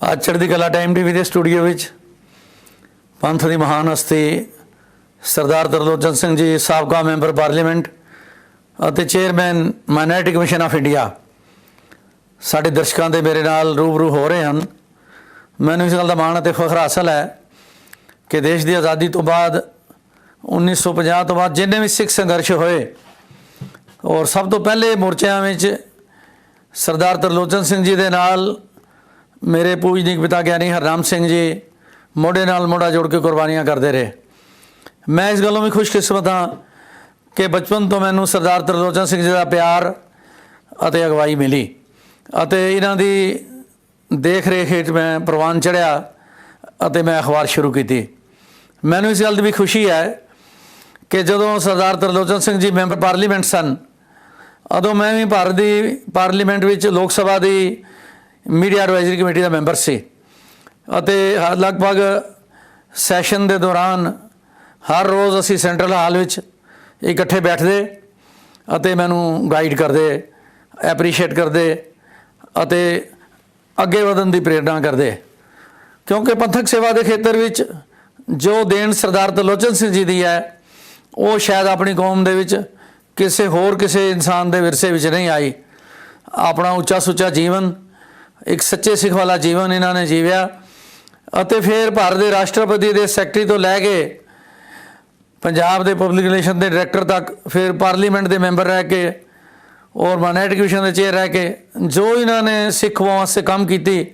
ਅੱਜ ਚੜ੍ਹਦੀ ਕਲਾ ਟਾਈਮ ਟੀਵੀ ਦੇ ਸਟੂਡੀਓ ਵਿੱਚ ਪੰਥ ਦੀ ਮਹਾਨ ਹਸਤੀ ਸਰਦਾਰ ਤਰਲੋਚਨ ਸਿੰਘ ਜੀ ਸਾਬਕਾ ਮੈਂਬਰ ਪਾਰਲੀਮੈਂਟ ਅਤੇ chairman minority commission of India ਸਾਡੇ ਦਰਸ਼ਕਾਂ ਦੇ ਮੇਰੇ ਨਾਲ ਰੂਬਰੂ ਹੋ ਰਹੇ ਹਨ। ਮੈਨੂੰ ਇਸ ਗੱਲ ਦਾ ਮਾਣ ਅਤੇ ਫਖਰ ਹਾਸਲ ਹੈ ਕਿ ਦੇਸ਼ ਦੀ ਆਜ਼ਾਦੀ ਤੋਂ ਬਾਅਦ 1950 ਤੋਂ ਬਾਅਦ ਜਿੰਨੇ ਵੀ ਸਿੱਖ ਸੰਘਰਸ਼ ਹੋਏ ਔਰ ਸਭ ਤੋਂ ਪਹਿਲੇ ਮੋਰਚਿਆਂ ਵਿੱਚ ਸਰਦਾਰ ਤਰਲੋਚਨ ਸਿੰਘ ਜੀ ਦੇ ਨਾਲ ਮੇਰੇ ਪੂਜਨੀਕ ਪਿਤਾ ਗਿਆਨੀ ਹਰਨਾਮ ਸਿੰਘ ਜੀ ਮੋਢੇ ਨਾਲ ਮੋਢਾ ਜੋੜ ਕੇ ਕੁਰਬਾਨੀਆਂ ਕਰਦੇ ਰਹੇ। ਮੈਂ ਇਸ ਗੱਲੋਂ ਵੀ ਖੁਸ਼ਕਿਸਮਤ ਹਾਂ ਕਿ ਬਚਪਨ ਤੋਂ ਮੈਨੂੰ ਸਰਦਾਰ ਤਰਲੋਚਨ ਸਿੰਘ ਜੀ ਦਾ ਪਿਆਰ ਅਤੇ ਅਗਵਾਈ ਮਿਲੀ ਅਤੇ ਇਹਨਾਂ ਦੀ ਦੇਖ ਰੇਖ ਹੇਠ ਮੈਂ ਪ੍ਰਵਾਨ ਚੜ੍ਹਿਆ ਅਤੇ ਮੈਂ ਅਖਬਾਰ ਸ਼ੁਰੂ ਕੀਤੀ। ਮੈਨੂੰ ਇਸ ਗੱਲ ਦੀ ਵੀ ਖੁਸ਼ੀ ਹੈ ਕਿ ਜਦੋਂ ਸਰਦਾਰ ਤਰਲੋਚਨ ਸਿੰਘ ਜੀ ਮੈਂਬਰ ਪਾਰਲੀਮੈਂਟ ਸਨ ਉਦੋਂ ਮੈਂ ਵੀ ਭਾਰਤ ਦੀ ਪਾਰਲੀਮੈਂਟ ਵਿੱਚ ਲੋਕ ਸਭਾ ਦੀ ਮੀਡੀਆ ਐਡਵਾਈਜ਼ਰੀ ਕਮੇਟੀ ਦਾ ਮੈਂਬਰ ਸੀ ਅਤੇ ਲਗਭਗ ਸੈਸ਼ਨ ਦੇ ਦੌਰਾਨ ਹਰ ਰੋਜ਼ ਅਸੀਂ ਸੈਂਟਰਲ ਹਾਲ ਵਿੱਚ ਇਕੱਠੇ ਬੈਠਦੇ ਅਤੇ ਮੈਨੂੰ ਗਾਈਡ ਕਰਦੇ, ਐਪਰੀਸ਼ੀਏਟ ਕਰਦੇ ਅਤੇ ਅੱਗੇ ਵਧਣ ਦੀ ਪ੍ਰੇਰਨਾ ਕਰਦੇ, ਕਿਉਂਕਿ ਪੰਥਕ ਸੇਵਾ ਦੇ ਖੇਤਰ ਵਿੱਚ ਜੋ ਦੇਣ ਸਰਦਾਰ ਤਰਲੋਚਨ ਸਿੰਘ ਜੀ ਦੀ ਹੈ ਉਹ ਸ਼ਾਇਦ ਆਪਣੀ ਕੌਮ ਦੇ ਵਿੱਚ ਕਿਸੇ ਇਨਸਾਨ ਦੇ ਵਿਰਸੇ ਵਿੱਚ ਨਹੀਂ ਆਈ। ਆਪਣਾ ਉੱਚਾ ਸੁੱਚਾ ਜੀਵਨ, ਇੱਕ ਸੱਚੇ ਸਿੱਖ ਵਾਲਾ ਜੀਵਨ ਇਹਨਾਂ ਨੇ ਜੀਵਿਆ ਅਤੇ ਫਿਰ ਭਾਰਤ ਦੇ ਰਾਸ਼ਟਰਪਤੀ ਦੇ ਸੈਕਟਰੀ ਤੋਂ ਲੈ ਕੇ ਪੰਜਾਬ ਦੇ ਪਬਲਿਕ ਰਿਲੇਸ਼ਨ ਦੇ ਡਾਇਰੈਕਟਰ ਤੱਕ, ਫਿਰ ਪਾਰਲੀਮੈਂਟ ਦੇ ਮੈਂਬਰ ਰਹਿ ਕੇ ਔਰ ਮਾਈਨੋਰਿਟੀ ਕਮਿਸ਼ਨ ਦੇ ਚੇਅਰ ਰਹਿ ਕੇ ਜੋ ਇਹਨਾਂ ਨੇ ਸਿੱਖ ਵਾਸਤੇ ਕੰਮ ਕੀਤੀ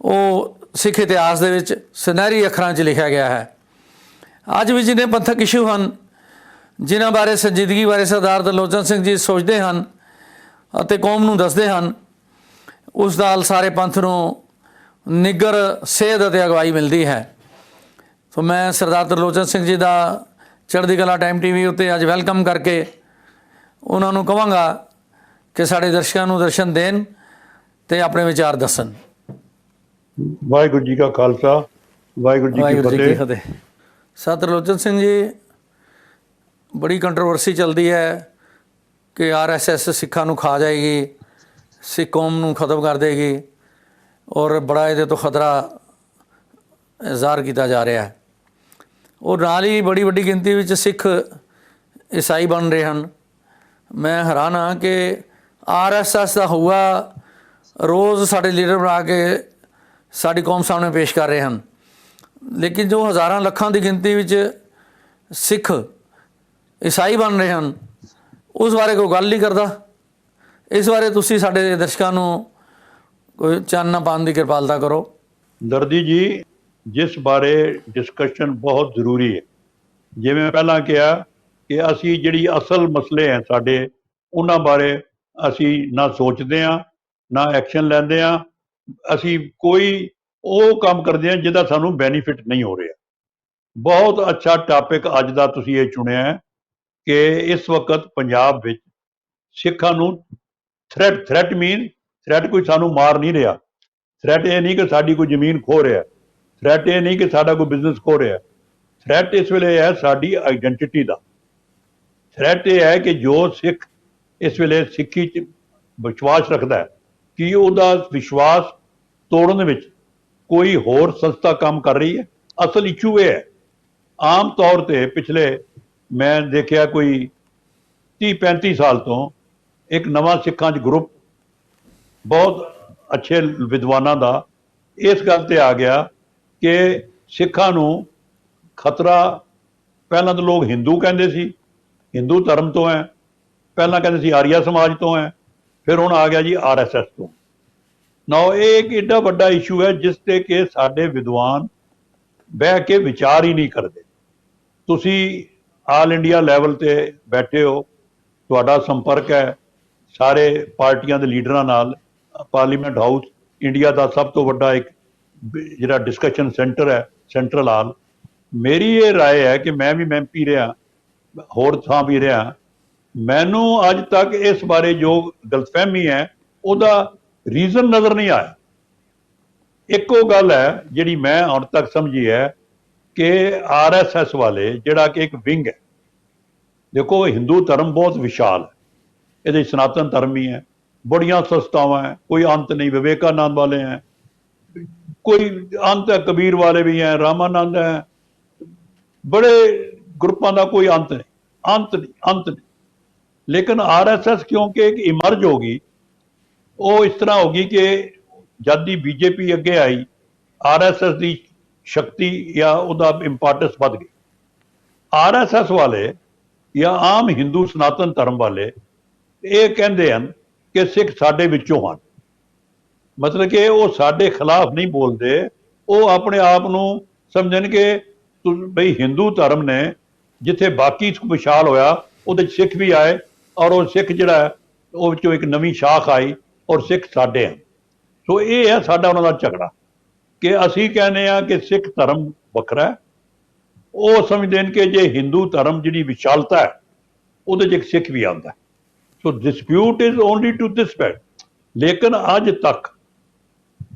ਉਹ ਸਿੱਖ ਇਤਿਹਾਸ ਦੇ ਵਿੱਚ ਸੁਨਹਿਰੀ ਅੱਖਰਾਂ 'ਚ ਲਿਖਿਆ ਗਿਆ ਹੈ। ਅੱਜ ਵੀ ਜਿਹਨੇ ਪੰਥਕ ਇਸ਼ੂ ਹਨ ਜਿਨ੍ਹਾਂ ਬਾਰੇ ਸੰਜੀਦਗੀ ਬਾਰੇ ਸਰਦਾਰ ਤਰਲੋਚਨ ਸਿੰਘ ਜੀ ਸੋਚਦੇ ਹਨ ਅਤੇ ਕੌਮ ਨੂੰ ਦੱਸਦੇ ਹਨ, ਉਸ ਨਾਲ ਸਾਰੇ ਪੰਥ ਨੂੰ ਨਿੱਘਰ ਸੇਧ ਅਤੇ ਅਗਵਾਈ ਮਿਲਦੀ ਹੈ। ਸੋ ਮੈਂ ਸਰਦਾਰ ਤਰਲੋਚਨ ਸਿੰਘ ਜੀ ਦਾ ਚੜ੍ਹਦੀ ਕਲਾ ਟਾਈਮ ਟੀਵੀ ਉੱਤੇ ਅੱਜ ਵੈਲਕਮ ਕਰਕੇ ਉਹਨਾਂ ਨੂੰ ਕਹਾਂਗਾ ਕਿ ਸਾਡੇ ਦਰਸ਼ਕਾਂ ਨੂੰ ਦਰਸ਼ਨ ਦੇਣ ਅਤੇ ਆਪਣੇ ਵਿਚਾਰ ਦੱਸਣ। ਵਾਹਿਗੁਰੂ ਜੀ ਕਾ ਖਾਲਸਾ, ਵਾਹਿਗੁਰੂ ਜੀ ਕੀ ਫਤਿਹ। ਸਰ ਤਰਲੋਚਨ ਸਿੰਘ ਜੀ, ਬੜੀ ਕੰਟਰੋਵਰਸੀ ਚੱਲਦੀ ਹੈ ਕਿ RSS ਸਿੱਖਾਂ ਨੂੰ ਖਾ ਜਾਏਗੀ, ਸਿੱਖ ਕੌਮ ਨੂੰ ਖਤਮ ਕਰ ਦੇਗੀ ਔਰ ਬੜਾ ਇਹਦੇ ਤੋਂ ਖਤਰਾ ਜ਼ਾਹਰ ਕੀਤਾ ਜਾ ਰਿਹਾ ਹੈ। ਔਰ ਨਾਲ ਹੀ ਬੜੀ ਵੱਡੀ ਗਿਣਤੀ ਵਿੱਚ ਸਿੱਖ ਈਸਾਈ ਬਣ ਰਹੇ ਹਨ। ਮੈਂ ਹੈਰਾਨ ਹਾਂ ਕਿ RSS ਦਾ ਹੋਊਗਾ ਰੋਜ਼ ਸਾਡੇ ਲੀਡਰ ਬਣਾ ਕੇ ਸਾਡੀ ਕੌਮ ਸਾਹਮਣੇ ਪੇਸ਼ ਕਰ ਰਹੇ ਹਨ, ਲੇਕਿਨ ਜੋ ਹਜ਼ਾਰਾਂ ਲੱਖਾਂ ਦੀ ਗਿਣਤੀ ਵਿੱਚ ਸਿੱਖ ਈਸਾਈ ਬਣ ਰਹੇ ਹਨ ਉਸ ਬਾਰੇ ਕੋਈ ਗੱਲ ਨਹੀਂ ਕਰਦਾ। ਇਸ ਬਾਰੇ ਤੁਸੀਂ ਸਾਡੇ ਦਰਸ਼ਕਾਂ ਨੂੰ ਕੋਈ ਚਾਨਣਾ ਪਾਉਣ ਦੀ ਕਿਰਪਾਲਤਾ ਕਰੋ। ਦਰਦੀ ਜੀ, ਜਿਸ ਬਾਰੇ ਡਿਸਕਸ਼ਨ ਬਹੁਤ ਜ਼ਰੂਰੀ ਹੈ, ਜਿਵੇਂ ਮੈਂ ਪਹਿਲਾਂ ਕਿਹਾ ਕਿ ਅਸੀਂ ਜਿਹੜੀ ਅਸਲ ਮਸਲੇ ਹੈ ਸਾਡੇ ਉਹਨਾਂ ਬਾਰੇ ਅਸੀਂ ਨਾ ਸੋਚਦੇ ਹਾਂ ਨਾ ਐਕਸ਼ਨ ਲੈਂਦੇ ਹਾਂ। ਅਸੀਂ ਕੋਈ ਉਹ ਕੰਮ ਕਰਦੇ ਹਾਂ ਜਿਹਦਾ ਸਾਨੂੰ ਬੈਨੀਫਿਟ ਨਹੀਂ ਹੋ ਰਿਹਾ। ਬਹੁਤ ਅੱਛਾ ਟਾਪਿਕ ਅੱਜ ਦਾ ਤੁਸੀਂ ਇਹ ਚੁਣਿਆ ਹੈ ਕਿ ਇਸ ਵਕਤ ਪੰਜਾਬ ਵਿੱਚ ਸਿੱਖਾਂ ਨੂੰ ਥ੍ਰੈਟ ਮੀਨ ਥ੍ਰੈਟ ਕੋਈ ਸਾਨੂੰ ਮਾਰ ਨਹੀਂ ਰਿਹਾ। ਥ੍ਰੈਟ ਇਹ ਨਹੀਂ ਕਿ ਸਾਡੀ ਕੋਈ ਜ਼ਮੀਨ ਖੋਹ ਰਿਹਾ, ਥ੍ਰੈਟ ਇਹ ਨਹੀਂ ਕਿ ਸਾਡਾ ਕੋਈ ਬਿਜ਼ਨਸ ਖੋਹ ਰਿਹਾ। ਥ੍ਰੈਟ ਇਸ ਵੇਲੇ ਹੈ ਸਾਡੀ ਆਈਡੈਂਟੀਟੀ ਦਾ। ਥ੍ਰੈਟ ਇਹ ਹੈ ਕਿ ਜੋ ਸਿੱਖ ਇਸ ਵੇਲੇ ਸਿੱਖੀ 'ਚ ਵਿਸ਼ਵਾਸ ਰੱਖਦਾ ਹੈ ਕਿ ਉਹਦਾ ਵਿਸ਼ਵਾਸ ਤੋੜਨ ਵਿੱਚ ਕੋਈ ਹੋਰ ਸੰਸਥਾ ਕੰਮ ਕਰ ਰਹੀ ਹੈ। ਅਸਲ ਇਸ਼ੂ ਇਹ ਹੈ, ਆਮ ਤੌਰ 'ਤੇ ਪਿਛਲੇ ਮੈਂ ਦੇਖਿਆ ਕੋਈ 30-35 ਸਾਲ ਤੋਂ ਇੱਕ ਨਵਾਂ ਸਿੱਖਾਂ 'ਚ ਗਰੁੱਪ ਬਹੁਤ ਅੱਛੇ ਵਿਦਵਾਨਾਂ ਦਾ ਇਸ ਗੱਲ 'ਤੇ ਆ ਗਿਆ ਕਿ ਸਿੱਖਾਂ ਨੂੰ ਖਤਰਾ, ਪਹਿਲਾਂ ਤਾਂ ਲੋਕ ਹਿੰਦੂ ਕਹਿੰਦੇ ਸੀ, ਹਿੰਦੂ ਧਰਮ ਤੋਂ ਹੈ, ਪਹਿਲਾਂ ਕਹਿੰਦੇ ਸੀ ਆਰੀਆ ਸਮਾਜ ਤੋਂ ਹੈ, ਫਿਰ ਹੁਣ ਆ ਗਿਆ ਜੀ RSS ਤੋਂ। ਨਾ ਇਹ ਇੱਕ ਏਡਾ ਵੱਡਾ ਇਸ਼ੂ ਹੈ ਜਿਸ 'ਤੇ ਕਿ ਸਾਡੇ ਵਿਦਵਾਨ ਬਹਿ ਕੇ ਵਿਚਾਰ ਹੀ ਨਹੀਂ ਕਰਦੇ। ਤੁਸੀਂ ਆਲ ਇੰਡੀਆ ਲੈਵਲ 'ਤੇ ਬੈਠੇ ਹੋ, ਤੁਹਾਡਾ ਸੰਪਰਕ ਹੈ ਸਾਰੇ ਪਾਰਟੀਆਂ ਦੇ ਲੀਡਰਾਂ ਨਾਲ। ਪਾਰਲੀਮੈਂਟ ਹਾਊਸ ਇੰਡੀਆ ਦਾ ਸਭ ਤੋਂ ਵੱਡਾ ਇੱਕ ਜਿਹੜਾ ਡਿਸਕਸ਼ਨ ਸੈਂਟਰ ਹੈ, ਸੈਂਟਰਲ ਹਾਲ। ਮੇਰੀ ਇਹ ਰਾਏ ਹੈ ਕਿ ਮੈਂ ਵੀ MP ਰਿਹਾ, ਹੋਰ ਥਾਂ ਵੀ ਰਿਹਾ, ਮੈਨੂੰ ਅੱਜ ਤੱਕ ਇਸ ਬਾਰੇ ਜੋ ਗਲਤਫਹਿਮੀ ਹੈ ਉਹਦਾ ਰੀਜ਼ਨ ਨਜ਼ਰ ਨਹੀਂ ਆਇਆ। ਇੱਕੋ ਗੱਲ ਹੈ ਜਿਹੜੀ ਮੈਂ ਹੁਣ ਤੱਕ ਸਮਝੀ ਹੈ ਕਿ RSS ਵਾਲੇ ਜਿਹੜਾ ਕਿ ਇੱਕ ਵਿੰਗ ਹੈ, ਦੇਖੋ ਹਿੰਦੂ ਧਰਮ ਬਹੁਤ ਵਿਸ਼ਾਲ ਹੈ, ਇਹਦੇ ਸਨਾਤਨ ਧਰਮ ਵੀ ਹੈ, बड़ियां संस्थावां हैं, कोई अंत नहीं। विवेकानंद वाले हैं, कोई अंत है, कबीर वाले भी हैं, रामानंद हैं, बड़े ग्रुपों का कोई अंत नहीं, अंत नहीं, अंत नहीं। लेकिन आरएसएस क्योंकि एक इमर्ज होगी, वो इस तरह होगी कि जब दी बीजेपी अगे आई, आरएसएस की शक्ति या उदा इंपॉर्टेंस बढ़ गई। आरएसएस वाले या आम हिंदू सनातन धर्म वाले ये कहते हैं कि सिख साडे विचों हैं, मतलब कि वो साडे खिलाफ नहीं बोलते, वो अपने आप नूं समझन के बई हिंदू धर्म ने जिथे बाकी विशाल होया उहदे सिख भी आए, और वो सिख जिहड़ा है वो विचों एक नवीं शाख आई, और सिख साडे हैं। सो ये है साडा उन्हां दा झगड़ा कि असीं कहने आ कि सिख धर्म वखरा है, वो समझते हैं कि जे हिंदू धर्म जिहड़ी विशालता है उहदे च एक सिख भी आंदा है। So dispute is only to this fact. लेकिन अज तक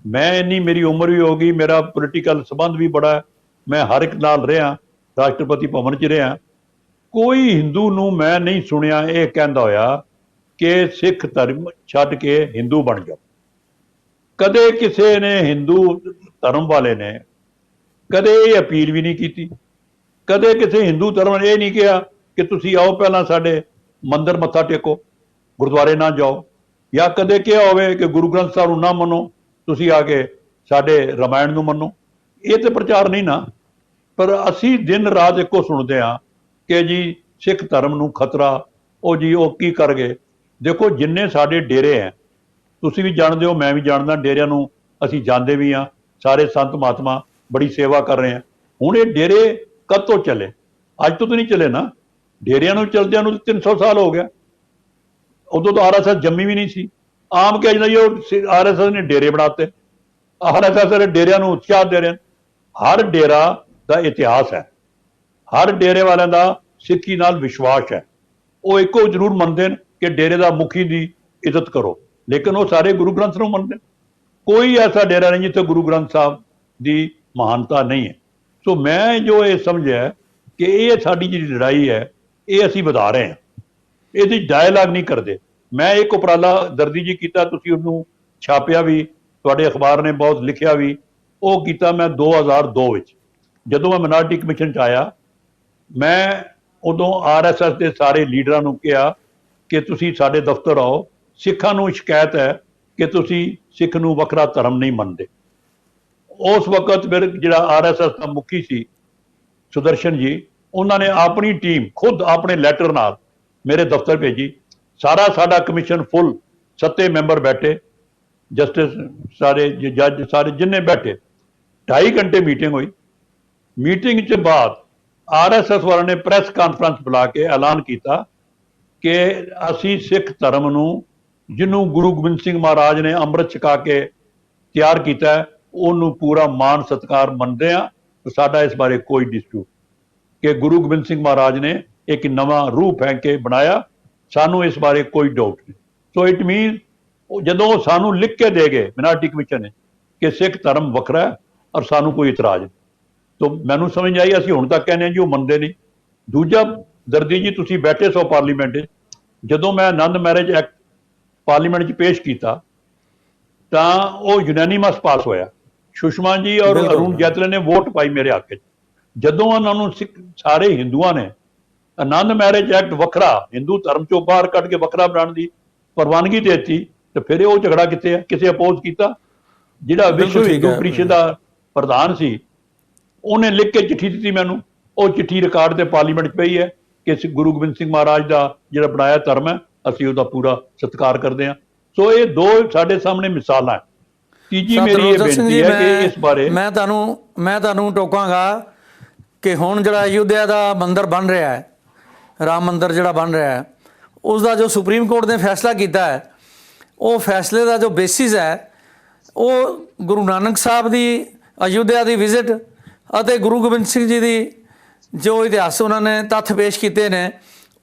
मैं इन्नी मेरी उम्र भी हो गई, मेरा पोलिटिकल संबंध भी बड़ा है, मैं हर एक नाल रहा, राष्ट्रपति भवन च रहा, कोई हिंदू नूं मैं नहीं सुनिया ये कहंदा होया कि सिख धर्म छड्ड के हिंदू बन जाओ। कदे किसी ने हिंदू धर्म वाले ने कदे ये अपील भी नहीं की, कदे किसी हिंदू धर्म ने यह नहीं कहा कि तुसी आओ पहला साडे मंदिर मत्था टेको, गुरुद्वारे ना जाओ, या कदे कहा होवे कि गुरु ग्रंथ साहब नूं ना मनो, तुसी आके साडे रामायण नूं मनो। ये तो प्रचार नहीं ना, पर असी दिन रात एको सुनते हाँ कि जी सिख धर्म नूं खतरा, ओ जी ओ की कर गए। देखो जिन्ने साडे डेरे हैं, तुसी भी जानते हो, मैं भी जानदा, डेरियां नूं असी जांदे भी हाँ, सारे संत महात्मा बड़ी सेवा कर रहे हैं। हुण ये डेरे कद तो चले? अज तो नहीं चले ना, डेरियां नूं चलदियां नूं 300 साल हो गया। उदों तो आरएसएस जम्मी भी नहीं सी। आम कह जाता जी आरएसएस ने डेरे बनाते, आरएसएस ने डेरियां नूं उत्साह दे रहे हैं। हर डेरा का इतिहास है, हर डेरे वालों का सिक्खी नाल विश्वास है। वो एको जरूर मनते हैं कि डेरे का मुखी की इज्जत करो, लेकिन वो सारे गुरु ग्रंथ नूं मनते। कोई ऐसा डेरा नहीं जिथे गुरु ग्रंथ साहब की महानता नहीं है। सो मैं जो ये समझा कि ये साडी जी लड़ाई है, ये असी वधा रहे हैं, ये डायलॉग नहीं करते। मैं एक उपराला दर्दी जी किया, तुसीं उहनूं छापिया भी, तुहाडे अखबार ने बहुत लिखिया भी, वो किया मैं 2002 विच जदों मैं मिनारिटी कमिशन च आया। मैं उदों आरएसएस के सारे लीडरां नूं कहा कि तुसीं साडे दफ्तर आओ, सिखां नूं शिकायत है कि तुसीं सिख नूं वखरा धर्म नहीं मनदे। उस वक्त फिर जिहड़ा आरएसएस का मुखी सी सुदर्शन जी, उन्होंने अपनी टीम खुद अपने लैटर नाल मेरे दफ्तर भेजी। सारा साडा कमिशन फुल 7 मैंबर बैठे, जस्टिस सारे जज सारे जिन्ने बैठे, 2.5 घंटे मीटिंग हुई। मीटिंग के बाद आरएसएस वालों ने प्रेस कॉन्फ्रेंस बुला के ऐलान किया कि असी सिख धर्म नूं जिन्हों गुरु गोबिंद सिंह महाराज ने अमृत छका के तैयार किया है, उन्होंने पूरा मान सत्कार मनते हैं। तो साडा इस बारे कोई डिस्प्यूट कि गुरु गोबिंद सिंह महाराज ने एक नवा रूह फेंक के बनाया, सानू इस बारे कोई डाउट नहीं। सो इट मीन जदों सानू लिख के दे गए मिनारिटी कमिशन ने कि सिख धर्म वखरा है और सानू कोई इतराज नहीं, तो मैनू समझ आई असीं हुण तक कहने जी वो मनते नहीं। दूजा दर्दी जी तुसीं बैठे सो पार्लीमेंट, जदों मैं आनंद मैरिज एक्ट पार्लीमेंट च पेश किया तो वो यूनैनिमस पास होया। सुषमा जी और अरुण जैतले ने वोट पाई मेरे हक। जदों उन्होंने सिख सारे हिंदुओं ने आनंद मैरिज एक्ट वखरा हिंदू धर्म चो बाहर कट के वखरा बनाने की प्रवानगी देती, तो फिर वो झगड़ा कितने है? किसे अपोज किया? जिहड़ा विश्व हिंदू परिषद का प्रधान सी उन्हें लिख के चिट्ठी दी मैनू, वो चिट्ठी रिकॉर्ड से पार्लीमेंट पई है कि गुरु गोबिंद सिंह महाराज का जिहड़ा बनाया धर्म है असीं उहदा पूरा सत्कार करते हैं। सो ये दो साडे सामने मिसालां है। तीजी मेरी ये बेनती है कि इस बारे मैं तुहानूं टोकांगा कि हुण जिहड़ा अयोध्या का मंदिर बन रहा है, राम मंदिर जिहड़ा बन रहा है, उसका जो सुप्रीम कोर्ट ने फैसला किया है, वो फैसले का जो बेसिस है वो गुरु नानक साहब की अयोध्या की विजिट और गुरु गोबिंद सिंह जी की जो इतिहास उन्होंने तत्थ पेश किए हैं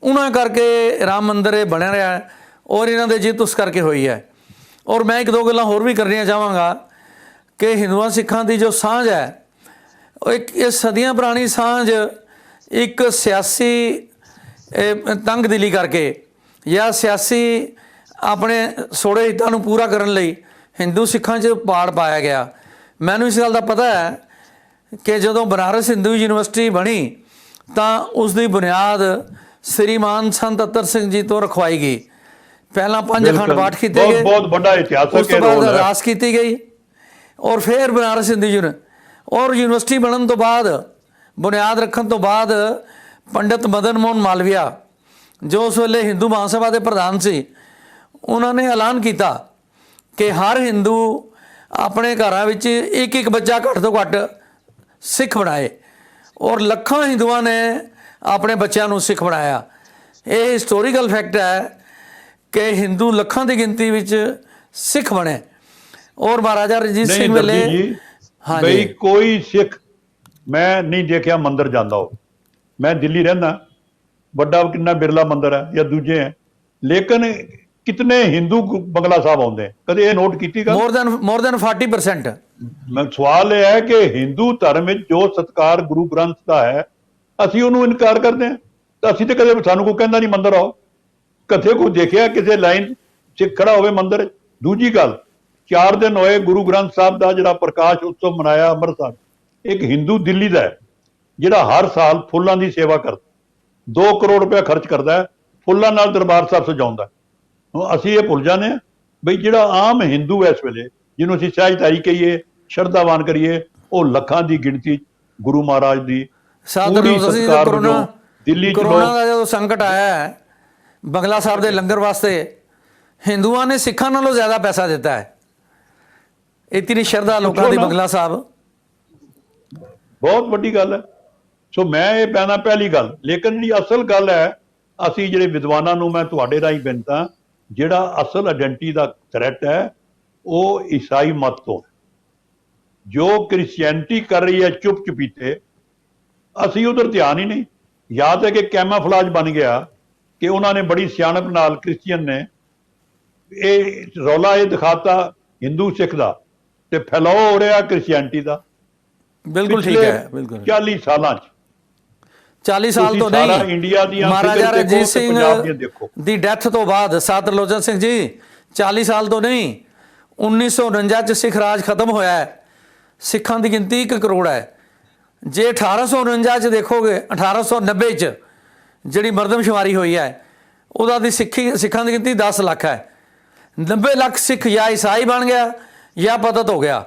उन्होंने करके राम मंदिर ये बनया रहा है और इन्हों की जित उस करके हुई है। और मैं एक दो गल्लां होर भी करनियां चाहांगा कि हिंदुआं सिखां की जो सांझ है एक ये सदियां पुरानी सांझ एक सियासी तंग दिली करके या सियासी ਆਪਣੇ ਸੋੜੇ ਹਿੱਤਾਂ ਨੂੰ ਪੂਰਾ ਕਰਨ ਲਈ ਹਿੰਦੂ ਸਿੱਖਾਂ 'ਚ ਪਾੜ ਪਾਇਆ ਗਿਆ। ਮੈਨੂੰ ਇਸ ਗੱਲ ਦਾ ਪਤਾ ਹੈ ਕਿ ਜਦੋਂ ਬਨਾਰਸ ਹਿੰਦੂ ਯੂਨੀਵਰਸਿਟੀ ਬਣੀ ਤਾਂ ਉਸ ਦੀ ਬੁਨਿਆਦ ਸ੍ਰੀਮਾਨ ਸੰਤ ਅਤਰ ਸਿੰਘ ਜੀ ਤੋਂ ਰਖਵਾਈ ਗਈ। ਪਹਿਲਾਂ 5 ਅਖੰਡ ਪਾਠ ਕੀਤੇ ਗਏ, ਬਹੁਤ ਵੱਡਾ ਇਤਿਹਾਸਕ ਉਸ ਤੋਂ ਬਾਅਦ ਰੋਲ ਹੈ। ਅਰਦਾਸ ਕੀਤੀ ਗਈ ਔਰ ਫਿਰ ਬਨਾਰਸ ਹਿੰਦੂ ਔਰ ਯੂਨੀਵਰਸਿਟੀ ਬਣਨ ਤੋਂ ਬਾਅਦ ਬੁਨਿਆਦ ਰੱਖਣ ਤੋਂ ਬਾਅਦ ਪੰਡਿਤ ਮਦਨ ਮੋਹਨ ਮਾਲਵੀਆ ਜੋ ਉਸ ਵੇਲੇ ਹਿੰਦੂ ਮਹਾਸਭਾ ਦੇ ਪ੍ਰਧਾਨ ਸੀ, ਉਹਨਾਂ ਨੇ ਐਲਾਨ ਕੀਤਾ ਕਿ ਹਰ ਹਿੰਦੂ ਆਪਣੇ ਘਰਾਂ ਵਿੱਚ ਇੱਕ ਬੱਚਾ ਘੱਟ ਤੋਂ ਘੱਟ ਸਿੱਖ ਬਣਾਏ ਔਰ ਲੱਖਾਂ ਹਿੰਦੂਆਂ ਨੇ ਆਪਣੇ ਬੱਚਿਆਂ ਨੂੰ ਸਿੱਖ ਬਣਾਇਆ। ਇਹ ਹਿਸਟੋਰੀਕਲ ਫੈਕਟ ਹੈ ਕਿ ਹਿੰਦੂ ਲੱਖਾਂ ਦੀ ਗਿਣਤੀ ਵਿੱਚ ਸਿੱਖ ਬਣੇ ਔਰ ਮਹਾਰਾਜਾ ਰਣਜੀਤ ਸਿੰਘ ਵੇਲੇ ਬਈ ਕੋਈ ਸਿੱਖ ਮੈਂ ਨਹੀਂ ਦੇਖਿਆ ਮੰਦਿਰ ਜਾਂਦਾ ਹੋ। ਮੈਂ ਦਿੱਲੀ ਰਹਿੰਦਾ, ਵੱਡਾ ਕਿੰਨਾ ਬਿਰਲਾ ਮੰਦਿਰ ਹੈ ਜਾਂ ਦੂਜੇ ਹੈ, ਲੇਕਿਨ ਕਿਤਨੇ ਹਿੰਦੂ ਬੰਗਲਾ ਸਾਹਿਬ ਆਉਂਦੇ, ਕਦੇ ਇਹ ਨੋਟ ਕੀਤੀ ਗੱਲ? More than 40%। ਮੈਂ ਸਵਾਲ ਇਹ ਹੈ ਕਿ ਹਿੰਦੂ ਧਰਮ ਵਿੱਚ ਜੋ ਸਤਕਾਰ ਗੁਰੂ ਗ੍ਰੰਥ ਦਾ ਹੈ ਅਸੀਂ ਉਹਨੂੰ ਇਨਕਾਰ ਕਰਦੇ ਹਾਂ। ਤਾਂ ਅਸੀਂ ਤੇ ਕਦੇ, ਸਾਨੂੰ ਕੋਈ ਕਹਿੰਦਾ ਨਹੀਂ ਮੰਦਿਰ ਆਓ, ਕਦੇ ਕੋਈ ਦੇਖਿਆ ਕਿਸੇ ਲਾਈਨ 'ਚ ਖੜਾ ਹੋਵੇ ਮੰਦਿਰ? ਦੂਜੀ ਗੱਲ, 4 ਦਿਨ ਹੋਏ ਗੁਰੂ ਗ੍ਰੰਥ ਸਾਹਿਬ ਦਾ ਜਿਹੜਾ ਪ੍ਰਕਾਸ਼ ਉਤਸਵ ਮਨਾਇਆ ਅੰਮ੍ਰਿਤਸਰ। ਇੱਕ ਹਿੰਦੂ ਦਿੱਲੀ ਦਾ ਹੈ ਜਿਹੜਾ ਹਰ ਸਾਲ ਫੁੱਲਾਂ ਦੀ ਸੇਵਾ ਕਰਦਾ, 2 ਕਰੋੜ ਰੁਪਇਆ ਖਰਚ ਕਰਦਾ ਫੁੱਲਾਂ ਨਾਲ ਦਰਬਾਰ ਸਾਹਿਬ ਸਜਾਉਂਦਾ। ਅਸੀਂ ਇਹ ਭੁੱਲ ਜਾਂਦੇ ਹਾਂ ਬਈ ਜਿਹੜਾ ਆਮ ਹਿੰਦੂ ਹੈ ਇਸ ਵੇਲੇ, ਜਿਹਨੂੰ ਅਸੀਂ ਸਹਿਜਧਾਰੀ ਕਹੀਏ, ਸ਼ਰਧਾਵਾਨ ਕਰੀਏ, ਉਹ ਲੱਖਾਂ ਦੀ ਗਿਣਤੀ ਗੁਰੂ ਮਹਾਰਾਜ ਦੀ ਦਿੱਲੀ 'ਚ ਕਰੋਨਾ ਦਾ ਜਦੋਂ ਸੰਕਟ ਆਇਆ ਹੈ ਬੰਗਲਾ ਸਾਹਿਬ ਦੇ ਲੰਗਰ ਵਾਸਤੇ ਹਿੰਦੂਆਂ ਨੇ ਸਿੱਖਾਂ ਨਾਲੋਂ ਜ਼ਿਆਦਾ ਪੈਸਾ ਦਿੱਤਾ ਹੈ। ਇਤਨੀ ਸ਼ਰਧਾ ਲੋਕਾਂ ਦੀ ਬੰਗਲਾ ਸਾਹਿਬ, ਬਹੁਤ ਵੱਡੀ ਗੱਲ ਹੈ। ਸੋ ਮੈਂ ਇਹ ਪੈਣਾ ਪਹਿਲੀ ਗੱਲ, ਲੇਕਿਨ ਜਿਹੜੀ ਅਸਲ ਗੱਲ ਹੈ, ਅਸੀਂ ਜਿਹੜੇ ਵਿਦਵਾਨਾਂ ਨੂੰ ਮੈਂ ਤੁਹਾਡੇ ਰਾਹੀਂ ਬੇਨਤਾ, ਜਿਹੜਾ ਅਸਲ ਆਇਡੈਂਟੀ ਦਾ ਥ੍ਰੈਟ ਹੈ ਉਹ ਈਸਾਈ ਮਤ ਤੋਂ ਹੈ। ਜੋ ਕ੍ਰਿਸਚੀਅਨਟੀ ਕਰ ਰਹੀ ਹੈ ਚੁੱਪ ਚੁਪੀਤੇ, ਅਸੀਂ ਉਧਰ ਧਿਆਨ ਹੀ ਨਹੀਂ। ਯਾਦ ਹੈ ਕਿ ਕੈਮਾਫਲਾਜ ਬਣ ਗਿਆ ਕਿ ਉਹਨਾਂ ਨੇ ਬੜੀ ਸਿਆਣਪ ਨਾਲ ਕ੍ਰਿਸਚੀਅਨ ਨੇ ਇਹ ਰੌਲਾ ਇਹ ਦਿਖਾਤਾ ਹਿੰਦੂ ਸਿੱਖ ਦਾ, ਤੇ ਫੈਲਾਓ ਹੋ ਰਿਹਾ ਕ੍ਰਿਸਚੀਅਨਟੀ ਦਾ। ਬਿਲਕੁਲ ਠੀਕ ਹੈ, ਬਿਲਕੁਲ 40 ਸਾਲਾਂ 'ਚ 40 ਸਾਲ ਤੋਂ ਨਹੀਂ, ਇੰਡੀਆ ਦੀਆਂ ਮਹਾਰਾਜਾ ਰਣਜੀਤ ਸਿੰਘ ਦੀ ਡੈਥ ਤੋਂ ਬਾਅਦ ਸਾਧ ਤਰਲੋਚਨ ਸਿੰਘ ਜੀ 40 ਸਾਲ ਤੋਂ ਨਹੀਂ, 1949 'ਚ ਸਿੱਖ ਰਾਜ ਖਤਮ ਹੋਇਆ ਹੈ। ਸਿੱਖਾਂ ਦੀ ਗਿਣਤੀ 1 ਕਰੋੜ ਹੈ। ਜੇ 1849 'ਚ ਦੇਖੋਗੇ, 1890 'ਚ ਜਿਹੜੀ ਮਰਦਮਸ਼ੁਮਾਰੀ ਹੋਈ ਹੈ ਉਹਦਾ ਦੀ ਸਿੱਖਾਂ ਦੀ ਗਿਣਤੀ 10 ਲੱਖ ਹੈ। 90 ਲੱਖ ਸਿੱਖ ਜਾਂ ਈਸਾਈ ਬਣ ਗਿਆ ਜਾਂ ਪਤਤ ਹੋ ਗਿਆ।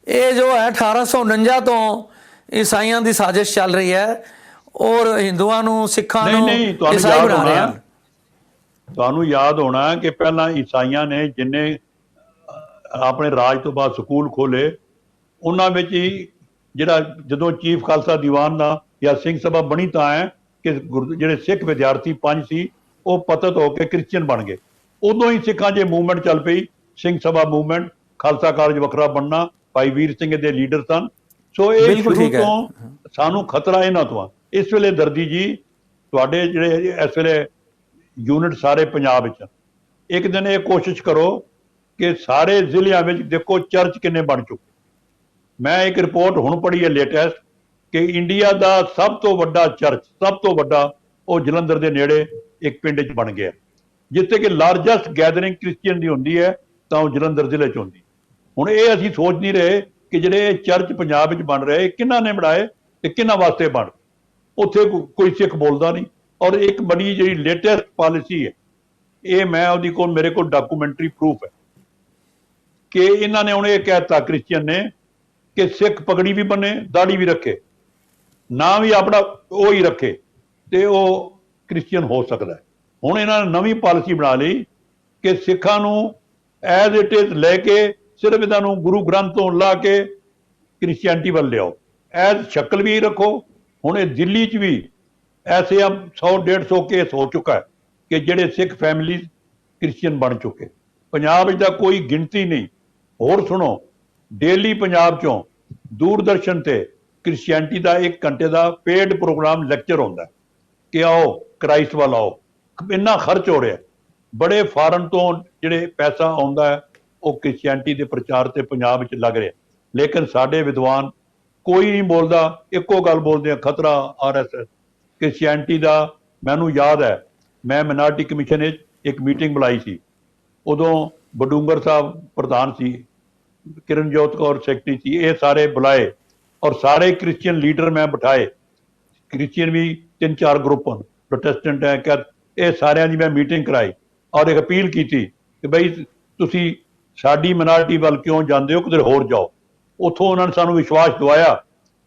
ਇਹ ਜੋ ਹੈ 1849 ਤੋਂ ਈਸਾਈਆਂ ਦੀ ਸਾਜ਼ਿਸ਼ ਚੱਲ ਰਹੀ ਹੈ ਔਰ ਹਿੰਦੂਆਂ ਨੂੰ ਸਿੱਖਾਂ ਨੂੰ ਈਸਾਈ ਬਣਾ ਰਹੇ ਹਨ। ਤੁਹਾਨੂੰ ਯਾਦ ਹੋਣਾ ਕਿ ਪਹਿਲਾਂ ਈਸਾਈਆਂ ਨੇ ਜਿੰਨੇ ਆਪਣੇ ਰਾਜ ਤੋਂ ਬਾਅਦ ਸਕੂਲ ਖੋਲੇ, ਉਹਨਾਂ ਵਿੱਚ ਹੀ ਜਿਹੜਾ ਜਦੋਂ ਚੀਫ ਖਾਲਸਾ ਦੀਵਾਨ ਦਾ ਜਾਂ ਸਿੰਘ ਸਭਾ ਬਣੀ ਤਾਂ ਹੈ ਕਿ ਜਿਹੜੇ ਸਿੱਖ ਵਿਦਿਆਰਥੀ 5 ਸੀ ਉਹ ਪਤਤ ਹੋ ਕੇ ਕ੍ਰਿਸਚੀਅਨ ਬਣ ਗਏ। ਉਦੋਂ ਹੀ ਸਿੱਖਾਂ 'ਚ ਮੂਵਮੈਂਟ ਚੱਲ ਪਈ, ਸਿੰਘ ਸਭਾ ਮੂਵਮੈਂਟ, ਖਾਲਸਾ ਕਾਲਜ ਵੱਖਰਾ ਬਣਨਾ, ਭਾਈ ਵੀਰ ਸਿੰਘ ਦੇ ਲੀਡਰ ਸਨ। ਸੋ ਇਹ ਸ਼ੁਰੂ ਤੋਂ ਸਾਨੂੰ ਖਤਰਾ ਇਹਨਾਂ ਤੋਂ ਆ। ਇਸ ਵੇਲੇ ਦਰਦੀ ਜੀ ਤੁਹਾਡੇ ਜਿਹੜੇ ਇਸ ਵੇਲੇ ਯੂਨਿਟ ਸਾਰੇ ਪੰਜਾਬ ਵਿੱਚ, ਇੱਕ ਦਿਨ ਇਹ ਕੋਸ਼ਿਸ਼ ਕਰੋ ਕਿ ਸਾਰੇ ਜ਼ਿਲ੍ਹਿਆਂ ਵਿੱਚ ਦੇਖੋ ਚਰਚ ਕਿੰਨੇ ਬਣ ਚੁੱਕੇ। ਮੈਂ ਇੱਕ ਰਿਪੋਰਟ ਹੁਣ ਪੜ੍ਹੀ ਹੈ ਲੇਟੈਸਟ ਕਿ ਇੰਡੀਆ ਦਾ ਸਭ ਤੋਂ ਵੱਡਾ ਚਰਚ, ਸਭ ਤੋਂ ਵੱਡਾ, ਉਹ ਜਲੰਧਰ ਦੇ ਨੇੜੇ ਇੱਕ ਪਿੰਡ 'ਚ ਬਣ ਗਿਆ, ਜਿੱਥੇ ਕਿ ਲਾਰਜੈਸਟ ਗੈਦਰਿੰਗ ਕ੍ਰਿਸਚੀਅਨ ਦੀ ਹੁੰਦੀ ਹੈ ਤਾਂ ਉਹ ਜਲੰਧਰ ਜ਼ਿਲ੍ਹੇ 'ਚ ਹੁੰਦੀ। ਹੁਣ ਇਹ ਅਸੀਂ ਸੋਚ ਨਹੀਂ ਰਹੇ ਕਿ ਜਿਹੜੇ ਚਰਚ ਪੰਜਾਬ ਵਿੱਚ ਬਣ ਰਹੇ ਕਿਹਨਾਂ ਨੇ ਬਣਾਏ ਤੇ ਕਿਹਨਾਂ ਵਾਸਤੇ ਬਣ। ਉੱਥੇ ਕੋਈ ਸਿੱਖ ਬੋਲਦਾ ਨਹੀਂ। ਔਰ ਇੱਕ ਬੜੀ ਜਿਹੜੀ ਲੇਟੈਸਟ ਪਾਲਿਸੀ ਹੈ, ਇਹ ਮੈਂ ਉਹਦੀ ਕੋਲ ਮੇਰੇ ਕੋਲ ਡਾਕੂਮੈਂਟਰੀ ਪ੍ਰੂਫ ਹੈ ਕਿ ਇਹਨਾਂ ਨੇ ਹੁਣ ਇਹ ਕਹਿਤਾ ਕ੍ਰਿਸਚੀਅਨ ਨੇ ਕਿ ਸਿੱਖ ਪਗੜੀ ਵੀ ਬੰਨੇ, ਦਾੜੀ ਵੀ ਰੱਖੇ, ਨਾਂ ਵੀ ਆਪਣਾ ਉਹ ਹੀ ਰੱਖੇ ਤੇ ਉਹ ਕ੍ਰਿਸਚੀਅਨ ਹੋ ਸਕਦਾ ਹੈ। ਹੁਣ ਇਹਨਾਂ ਨੇ ਨਵੀਂ ਪਾਲਿਸੀ ਬਣਾ ਲਈ ਕਿ ਸਿੱਖਾਂ ਨੂੰ ਐਜ਼ ਇਟ ਇਜ਼ ਲੈ ਕੇ ਸਿਰਫ ਇਹਨਾਂ ਨੂੰ ਗੁਰੂ ਗ੍ਰੰਥ ਤੋਂ ਲਾ ਕੇ ਕ੍ਰਿਸਚੀਅਨਟੀ ਵੱਲ ਲਿਆਓ, ਐਜ਼ ਸ਼ਕਲ ਵੀ ਰੱਖੋ। ਹੁਣ ਇਹ ਦਿੱਲੀ 'ਚ ਵੀ ਐਸੇ 100-150 ਕੇਸ ਹੋ ਚੁੱਕਾ ਹੈ ਕਿ ਜਿਹੜੇ ਸਿੱਖ ਫੈਮਿਲੀ ਕ੍ਰਿਸਚੀਅਨ ਬਣ ਚੁੱਕੇ। ਪੰਜਾਬ ਵਿੱਚ ਤਾਂ ਕੋਈ ਗਿਣਤੀ ਨਹੀਂ। ਹੋਰ ਸੁਣੋ, ਡੇਲੀ ਪੰਜਾਬ 'ਚੋਂ ਦੂਰਦਰਸ਼ਨ ਤੇ ਕ੍ਰਿਸਚੀਅਨਟੀ ਦਾ 1 ਘੰਟੇ ਦਾ ਪੇਡ ਪ੍ਰੋਗਰਾਮ ਲੈਕਚਰ ਹੁੰਦਾ ਕਿ ਆਓ ਕ੍ਰਾਈਸਟ ਵੱਲ ਆਓ। ਇੰਨਾ ਖਰਚ ਹੋ ਰਿਹਾ, ਬੜੇ ਫਾਰਨ ਤੋਂ ਜਿਹੜੇ ਪੈਸਾ ਆਉਂਦਾ ਹੈ ਉਹ ਕ੍ਰਿਸਚੀਅਨਟੀ ਦੇ ਪ੍ਰਚਾਰ ਤੇ ਪੰਜਾਬ ਵਿੱਚ ਲੱਗ ਰਿਹਾ। ਲੇਕਿਨ ਸਾਡੇ ਵਿਦਵਾਨ ਕੋਈ ਨਹੀਂ ਬੋਲਦਾ, ਇੱਕੋ ਗੱਲ ਬੋਲਦੇ ਆ, ਖਤਰਾ RSS ਕ੍ਰਿਸਚੀਅਨਟੀ ਦਾ। ਮੈਨੂੰ ਯਾਦ ਹੈ ਮੈਂ ਮਿਨਾਰਟੀ ਕਮਿਸ਼ਨ ਵਿੱਚ ਇੱਕ ਮੀਟਿੰਗ ਬੁਲਾਈ ਸੀ ਉਦੋਂ ਬਡੂੰਗਰ ਸਾਹਿਬ ਪ੍ਰਧਾਨ ਸੀ, ਕਿਰਨਜੋਤ ਕੌਰ ਸੈਕਟਰੀ ਸੀ, ਇਹ ਸਾਰੇ ਬੁਲਾਏ ਔਰ ਸਾਰੇ ਕ੍ਰਿਸਚੀਅਨ ਲੀਡਰ ਮੈਂ ਬਿਠਾਏ। ਕ੍ਰਿਸਚੀਅਨ ਵੀ 3-4 ਗਰੁੱਪ ਹਨ, ਪ੍ਰੋਟੈਸਟੈਂਟ ਹੈ ਕਿ ਇਹ ਸਾਰਿਆਂ ਦੀ ਮੈਂ ਮੀਟਿੰਗ ਕਰਾਈ ਔਰ ਇੱਕ ਅਪੀਲ ਕੀਤੀ ਕਿ ਬਈ ਤੁਸੀਂ ਸਾਡੀ ਮਿਨਾਰਿਟੀ ਵੱਲ ਕਿਉਂ ਜਾਂਦੇ ਹੋ, ਕਿਧਰ ਹੋਰ ਜਾਓ। ਉੱਥੋਂ ਉਹਨਾਂ ਨੇ ਸਾਨੂੰ ਵਿਸ਼ਵਾਸ ਦਿਵਾਇਆ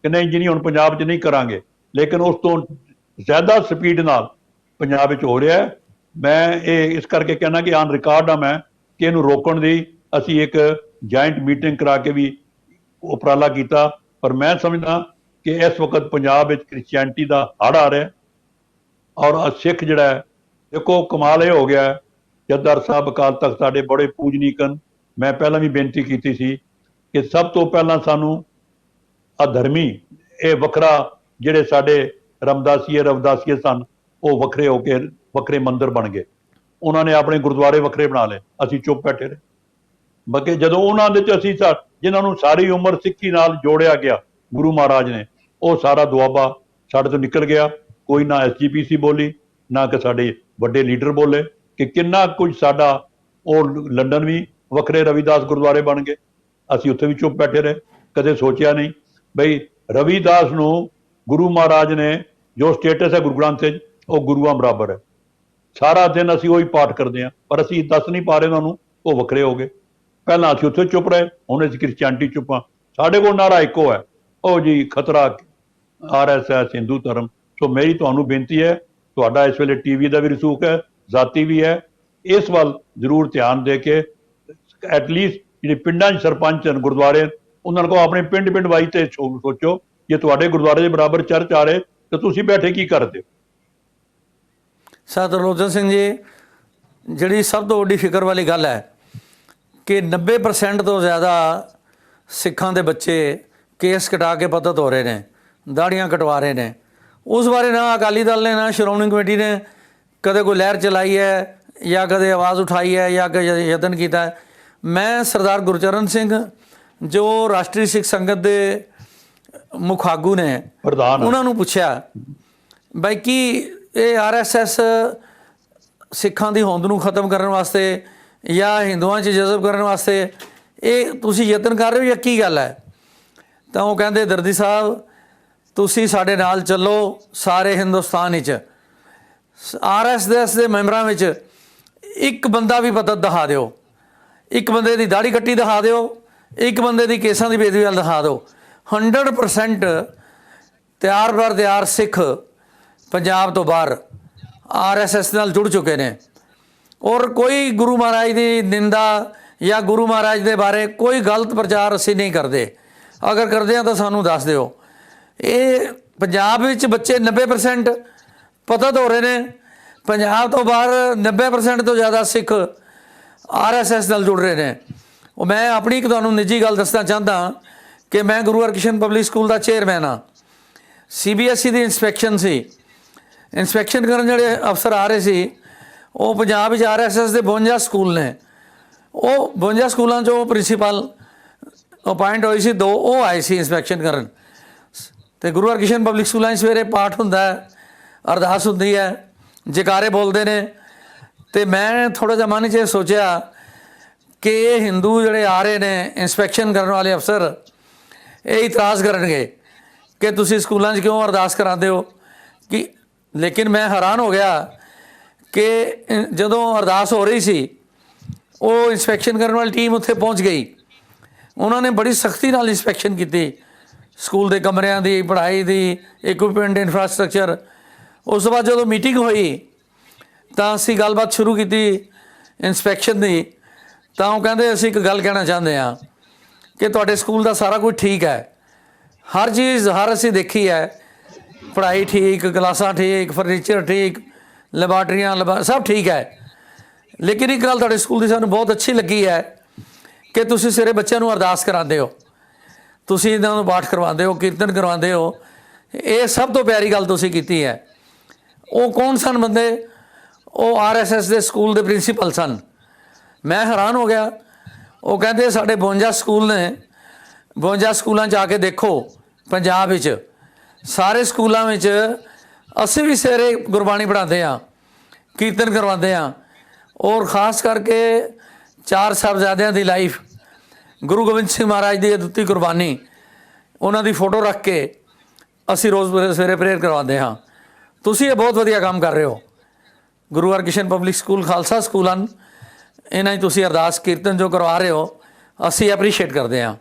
ਕਿ ਨਹੀਂ ਜੀ, ਨਹੀਂ ਹੁਣ ਪੰਜਾਬ 'ਚ ਨਹੀਂ ਕਰਾਂਗੇ। ਲੇਕਿਨ ਉਸ ਤੋਂ ਜ਼ਿਆਦਾ ਸਪੀਡ ਨਾਲ ਪੰਜਾਬ ਵਿੱਚ ਹੋ ਰਿਹਾ ਹੈ। ਮੈਂ ਇਹ ਇਸ ਕਰਕੇ ਕਹਿਣਾ ਕਿ ਆਨ ਰਿਕਾਰਡ ਆ ਮੈਂ ਕਿ ਇਹਨੂੰ ਰੋਕਣ ਦੀ ਅਸੀਂ ਇੱਕ ਜਾਇੰਟ ਮੀਟਿੰਗ ਕਰਾ ਕੇ ਵੀ ਉਪਰਾਲਾ ਕੀਤਾ। ਪਰ ਮੈਂ ਸਮਝਦਾ ਕਿ ਇਸ ਵਕਤ ਪੰਜਾਬ ਵਿੱਚ ਕ੍ਰਿਸਚੀਅਨਿਟੀ ਦਾ ਹੜ੍ਹ ਆ ਰਿਹਾ ਔਰ ਸਿੱਖ ਜਿਹੜਾ ਹੈ, ਦੇਖੋ ਕਮਾਲ ਇਹ ਹੋ ਗਿਆ, ਜੱਦਰ ਸਾਹਿਬ ਅਕਾਲ ਤਖਤ ਸਾਡੇ ਬੜੇ ਪੂਜਨੀਕ ਹਨ। ਮੈਂ ਪਹਿਲਾਂ ਵੀ ਬੇਨਤੀ ਕੀਤੀ ਸੀ ਕਿ ਸਭ ਤੋਂ ਪਹਿਲਾਂ ਸਾਨੂੰ ਅਧਰਮੀ ਇਹ ਵੱਖਰਾ ਜਿਹੜੇ ਸਾਡੇ ਰਵਦਾਸੀਏ ਸਨ, ਉਹ ਵੱਖਰੇ ਹੋ ਕੇ ਵੱਖਰੇ ਮੰਦਿਰ ਬਣ ਗਏ। ਉਹਨਾਂ ਨੇ ਆਪਣੇ ਗੁਰਦੁਆਰੇ ਵੱਖਰੇ ਬਣਾ ਲਏ, ਅਸੀਂ ਚੁੱਪ ਬੈਠੇ ਰਹੇ। ਬਾਕੀ ਜਦੋਂ ਉਹਨਾਂ ਦੇ ਚ ਅਸੀਂ ਜਿਨ੍ਹਾਂ ਨੂੰ ਸਾਰੀ ਉਮਰ ਸਿੱਖੀ ਨਾਲ ਜੋੜਿਆ ਗਿਆ ਗੁਰੂ ਮਹਾਰਾਜ ਨੇ, ਉਹ ਸਾਰਾ ਦੁਆਬਾ ਸਾਡੇ ਤੋਂ ਨਿਕਲ ਗਿਆ। ਕੋਈ ਨਾ SGPC ਬੋਲੀ, ਨਾ ਕਿ ਸਾਡੇ ਵੱਡੇ ਲੀਡਰ ਬੋਲੇ ਕਿ ਕਿੰਨਾ ਕੁਝ ਸਾਡਾ। ਉਹ ਲੰਡਨ ਵੀ ਵੱਖਰੇ ਰਵੀਦਾਸ ਗੁਰਦੁਆਰੇ ਬਣ ਗਏ, ਅਸੀਂ ਉੱਥੇ ਵੀ ਚੁੱਪ ਬੈਠੇ ਰਹੇ। ਕਦੇ ਸੋਚਿਆ ਨਹੀਂ ਬਈ ਰਵੀਦਾਸ ਨੂੰ ਗੁਰੂ ਮਹਾਰਾਜ ਨੇ ਜੋ ਸਟੇਟਸ ਹੈ ਗੁਰੂ ਗ੍ਰੰਥ 'ਚ, ਉਹ ਗੁਰੂਆਂ ਬਰਾਬਰ ਹੈ। ਸਾਰਾ ਦਿਨ ਅਸੀਂ ਉਹੀ ਪਾਠ ਕਰਦੇ ਹਾਂ, ਪਰ ਅਸੀਂ ਦੱਸ ਨਹੀਂ ਪਾ ਰਹੇ ਉਹਨਾਂ ਨੂੰ, ਉਹ ਵੱਖਰੇ ਹੋ ਗਏ। ਪਹਿਲਾਂ ਅਸੀਂ ਉੱਥੇ ਚੁੱਪ ਰਹੇ, ਹੁਣ ਅਸੀਂ ਕ੍ਰਿਸਚੀਅਨਿਟੀ ਚੁੱਪ ਹਾਂ। ਸਾਡੇ ਕੋਲ ਨਾਰਾ ਇੱਕੋ ਹੈ, ਉਹ ਜੀ ਖਤਰਾ RSS ਹਿੰਦੂ ਧਰਮ। ਸੋ ਮੇਰੀ ਤੁਹਾਨੂੰ ਬੇਨਤੀ ਹੈ, ਤੁਹਾਡਾ ਇਸ ਵੇਲੇ TV ਦਾ ਵੀ ਰਸੂਖ ਹੈ, ਜ਼ਾਤੀ ਵੀ ਹੈ, ਇਸ ਵੱਲ ਜ਼ਰੂਰ ਧਿਆਨ ਦੇ ਕੇ ਐਟਲੀਸਟ ਜਿਹੜੇ ਪਿੰਡਾਂ 'ਚ ਸਰਪੰਚ ਹਨ ਗੁਰਦੁਆਰੇ, ਉਹਨਾਂ ਨੂੰ ਆਪਣੇ ਪਿੰਡ ਵਾਈ ਤੇ ਸੋਚੋ, ਜੇ ਤੁਹਾਡੇ ਗੁਰਦੁਆਰੇ ਦੇ ਬਰਾਬਰ ਚਰਚ ਆ ਰਹੇ ਤਾਂ ਤੁਸੀਂ ਬੈਠੇ ਕੀ ਕਰਦੇ ਹੋ। ਸਰ ਤਰਲੋਚਨ ਸਿੰਘ ਜੀ, ਜਿਹੜੀ ਸਭ ਤੋਂ ਵੱਡੀ ਫਿਕਰ ਵਾਲੀ ਗੱਲ ਹੈ ਕਿ 90% ਤੋਂ ਜ਼ਿਆਦਾ ਸਿੱਖਾਂ ਦੇ ਬੱਚੇ ਕੇਸ ਕਟਾ ਕੇ ਪਤਤ ਹੋ ਰਹੇ ਨੇ, ਦਾੜੀਆਂ ਕਟਵਾ ਰਹੇ ਨੇ। ਉਸ ਬਾਰੇ ਨਾ ਅਕਾਲੀ ਦਲ ਨੇ ਨਾ ਸ਼੍ਰੋਮਣੀ ਕਮੇਟੀ ਨੇ ਕਦੇ ਕੋਈ ਲਹਿਰ ਚਲਾਈ ਹੈ ਜਾਂ ਕਦੇ ਆਵਾਜ਼ ਉਠਾਈ ਹੈ ਜਾਂ ਯਤਨ ਕੀਤਾ ਹੈ। ਮੈਂ ਸਰਦਾਰ ਗੁਰਚਰਨ ਸਿੰਘ ਜੋ ਰਾਸ਼ਟਰੀ ਸਿੱਖ ਸੰਗਤ ਦੇ ਮੁੱਖ ਆਗੂ ਨੇ, ਪ੍ਰਧਾਨ, ਉਹਨਾਂ ਨੂੰ ਪੁੱਛਿਆ ਬਾਈ ਕੀ ਇਹ RSS ਸਿੱਖਾਂ ਦੀ ਹੋਂਦ ਨੂੰ ਖਤਮ ਕਰਨ ਵਾਸਤੇ ਜਾਂ ਹਿੰਦੂਆਂ 'ਚ ਜਜ਼ਬ ਕਰਨ ਵਾਸਤੇ ਇਹ ਤੁਸੀਂ ਯਤਨ ਕਰ ਰਹੇ ਹੋ ਜਾਂ ਕੀ ਗੱਲ ਹੈ? ਤਾਂ ਉਹ ਕਹਿੰਦੇ ਦਰਦੀ ਸਾਹਿਬ ਤੁਸੀਂ ਸਾਡੇ ਨਾਲ ਚੱਲੋ, ਸਾਰੇ ਹਿੰਦੁਸਤਾਨ ਵਿੱਚ RSS ਦੇ ਮੈਂਬਰਾਂ ਵਿੱਚ ਇੱਕ ਬੰਦਾ ਵੀ ਪਤਤ ਦਿਖਾ ਦਿਓ, ਇੱਕ ਬੰਦੇ ਦੀ ਦਾੜੀ ਕੱਟੀ ਦਿਖਾ ਦਿਓ, ਇੱਕ ਬੰਦੇ ਦੀ ਕੇਸਾਂ ਦੀ ਬੇਦਬੀ ਵੱਲ ਦਿਖਾ ਦਿਓ। 100% ਤਿਆਰ ਬਰ ਤਿਆਰ ਸਿੱਖ ਪੰਜਾਬ ਤੋਂ ਬਾਹਰ RSS ਨਾਲ ਜੁੜ ਚੁੱਕੇ ਨੇ ਔਰ ਕੋਈ ਗੁਰੂ ਮਹਾਰਾਜ ਦੀ ਨਿੰਦਾ ਜਾਂ ਗੁਰੂ ਮਹਾਰਾਜ ਦੇ ਬਾਰੇ ਕੋਈ ਗਲਤ ਪ੍ਰਚਾਰ ਅਸੀਂ ਨਹੀਂ ਕਰਦੇ। ਅਗਰ ਕਰਦੇ ਹਾਂ ਤਾਂ ਸਾਨੂੰ ਦੱਸ ਦਿਓ। ਇਹ ਪੰਜਾਬ ਵਿੱਚ ਬੱਚੇ 90% ਪਤਤ ਹੋ ਰਹੇ ਨੇ, ਪੰਜਾਬ ਤੋਂ ਬਾਹਰ 90% ਤੋਂ ਜ਼ਿਆਦਾ ਸਿੱਖ RSS ਨਾਲ ਜੁੜ ਰਹੇ ਨੇ। ਉਹ ਮੈਂ ਆਪਣੀ ਇੱਕ ਤੁਹਾਨੂੰ ਨਿੱਜੀ ਗੱਲ ਦੱਸਣਾ ਚਾਹੁੰਦਾ ਕਿ ਮੈਂ ਗੁਰੂ ਹਰਕ੍ਰਿਸ਼ਨ ਪਬਲਿਕ ਸਕੂਲ ਦਾ ਚੇਅਰਮੈਨ ਹਾਂ। CBSE ਦੀ ਇੰਸਪੈਕਸ਼ਨ ਸੀ, ਇੰਸਪੈਕਸ਼ਨ ਕਰਨ ਜਿਹੜੇ ਅਫਸਰ ਆ ਰਹੇ ਸੀ ਉਹ ਪੰਜਾਬ ਵਿੱਚ RSS ਦੇ 52 ਸਕੂਲ ਨੇ। ਉਹ 52 ਸਕੂਲਾਂ 'ਚੋਂ ਪ੍ਰਿੰਸੀਪਲ ਅਪਾਇੰਟ ਹੋਈ ਸੀ, 2 ਉਹ ਆਏ ਸੀ ਇੰਸਪੈਕਸ਼ਨ ਕਰਨ। ਅਤੇ ਗੁਰੂ ਹਰਕ੍ਰਿਸ਼ਨ ਪਬਲਿਕ ਸਕੂਲਾਂ 'ਚ ਸਵੇਰੇ ਪਾਠ ਹੁੰਦਾ ਹੈ, ਅਰਦਾਸ ਹੁੰਦੀ ਹੈ, ਜੈਕਾਰੇ ਬੋਲਦੇ ਨੇ। ਅਤੇ ਮੈਂ ਥੋੜ੍ਹਾ ਜਿਹਾ ਮਨ 'ਚ ਸੋਚਿਆ ਕਿ ਇਹ ਹਿੰਦੂ ਜਿਹੜੇ ਆ ਰਹੇ ਨੇ ਇੰਸਪੈਕਸ਼ਨ ਕਰਨ ਵਾਲੇ ਅਫਸਰ, ਇਹ ਇਤਰਾਜ਼ ਕਰਨਗੇ ਕਿ ਤੁਸੀਂ ਸਕੂਲਾਂ 'ਚ ਕਿਉਂ ਅਰਦਾਸ ਕਰਾਉਂਦੇ ਹੋ ਕਿ। ਲੇਕਿਨ ਮੈਂ ਹੈਰਾਨ ਹੋ ਗਿਆ ਕਿ ਜਦੋਂ ਅਰਦਾਸ ਹੋ ਰਹੀ ਸੀ ਉਹ ਇੰਸਪੈਕਸ਼ਨ ਕਰਨ ਵਾਲੀ ਟੀਮ ਉੱਥੇ ਪਹੁੰਚ ਗਈ। ਉਹਨਾਂ ਨੇ ਬੜੀ ਸਖਤੀ ਨਾਲ ਇੰਸਪੈਕਸ਼ਨ ਕੀਤੀ ਸਕੂਲ ਦੇ ਕਮਰਿਆਂ ਦੀ, ਪੜ੍ਹਾਈ ਦੀ, ਇਕੁਇਪਮੈਂਟ, ਇਨਫਰਾਸਟਰਕਚਰ। ਉਸ ਤੋਂ ਬਾਅਦ ਜਦੋਂ ਮੀਟਿੰਗ ਹੋਈ ਤਾਂ ਅਸੀਂ ਗੱਲਬਾਤ ਸ਼ੁਰੂ ਕੀਤੀ ਇੰਸਪੈਕਸ਼ਨ ਦੀ। ਤਾਂ ਉਹ ਕਹਿੰਦੇ ਅਸੀਂ ਇੱਕ ਗੱਲ ਕਹਿਣਾ ਚਾਹੁੰਦੇ ਹਾਂ ਕਿ ਤੁਹਾਡੇ ਸਕੂਲ ਦਾ ਸਾਰਾ ਕੁਝ ਠੀਕ ਹੈ, ਹਰ ਚੀਜ਼ ਅਸੀਂ ਦੇਖੀ ਹੈ, ਪੜ੍ਹਾਈ ਠੀਕ, ਕਲਾਸਾਂ ਠੀਕ, ਫਰਨੀਚਰ ਠੀਕ, ਲੈਬਾਰਟਰੀਆਂ ਸਭ ਠੀਕ ਹੈ। ਲੇਕਿਨ ਇੱਕ ਗੱਲ ਤੁਹਾਡੇ ਸਕੂਲ ਦੀ ਸਾਨੂੰ ਬਹੁਤ ਅੱਛੀ ਲੱਗੀ ਹੈ ਕਿ ਤੁਸੀਂ ਸਵੇਰੇ ਬੱਚਿਆਂ ਨੂੰ ਅਰਦਾਸ ਕਰਾਉਂਦੇ ਹੋ, ਤੁਸੀਂ ਇਹਨਾਂ ਨੂੰ ਪਾਠ ਕਰਵਾਉਂਦੇ ਹੋ, ਕੀਰਤਨ ਕਰਵਾਉਂਦੇ ਹੋ। ਇਹ ਸਭ ਤੋਂ ਪਿਆਰੀ ਗੱਲ ਤੁਸੀਂ ਕੀਤੀ ਹੈ। ਉਹ ਕੌਣ ਸਨ ਬੰਦੇ? ਉਹ RSS ਦੇ ਸਕੂਲ ਦੇ ਪ੍ਰਿੰਸੀਪਲ ਸਨ। ਮੈਂ ਹੈਰਾਨ ਹੋ ਗਿਆ। ਉਹ ਕਹਿੰਦੇ ਸਾਡੇ 52 ਸਕੂਲ ਨੇ, 52 ਸਕੂਲਾਂ 'ਚ ਆ ਕੇ ਦੇਖੋ ਪੰਜਾਬ ਵਿੱਚ, ਸਾਰੇ ਸਕੂਲਾਂ ਵਿੱਚ ਅਸੀਂ ਵੀ ਸਵੇਰੇ ਗੁਰਬਾਣੀ ਪੜ੍ਹਾਉਂਦੇ ਹਾਂ, ਕੀਰਤਨ ਕਰਵਾਉਂਦੇ ਹਾਂ ਔਰ ख़ਾਸ ਕਰਕੇ ਚਾਰ ਸਾਹਿਬਜ਼ਾਦਿਆਂ ਦੀ ਲਾਈਫ, ਗੁਰੂ ਗੋਬਿੰਦ ਸਿੰਘ ਮਹਾਰਾਜ ਦੀ ਦਿੱਤੀ ਕੁਰਬਾਨੀ, ਉਹਨਾਂ ਦੀ ਫੋਟੋ ਰੱਖ ਕੇ ਅਸੀਂ ਰੋਜ਼ ਸਵੇਰੇ ਪ੍ਰੇਅਰ ਕਰਵਾਉਂਦੇ ਹਾਂ। ਤੁਸੀਂ ਇਹ ਬਹੁਤ ਵਧੀਆ ਕੰਮ ਕਰ ਰਹੇ ਹੋ। Guru Harkrishan public school Khalsa school ਹਨ, ਇਹਨਾਂ 'ਚ ਤੁਸੀਂ ਅਰਦਾਸ ਕੀਰਤਨ ਜੋ ਕਰਵਾ ਰਹੇ ਹੋ ਅਸੀਂ ਐਪਰੀਸ਼ੀਏਟ ਕਰਦੇ ਹਾਂ।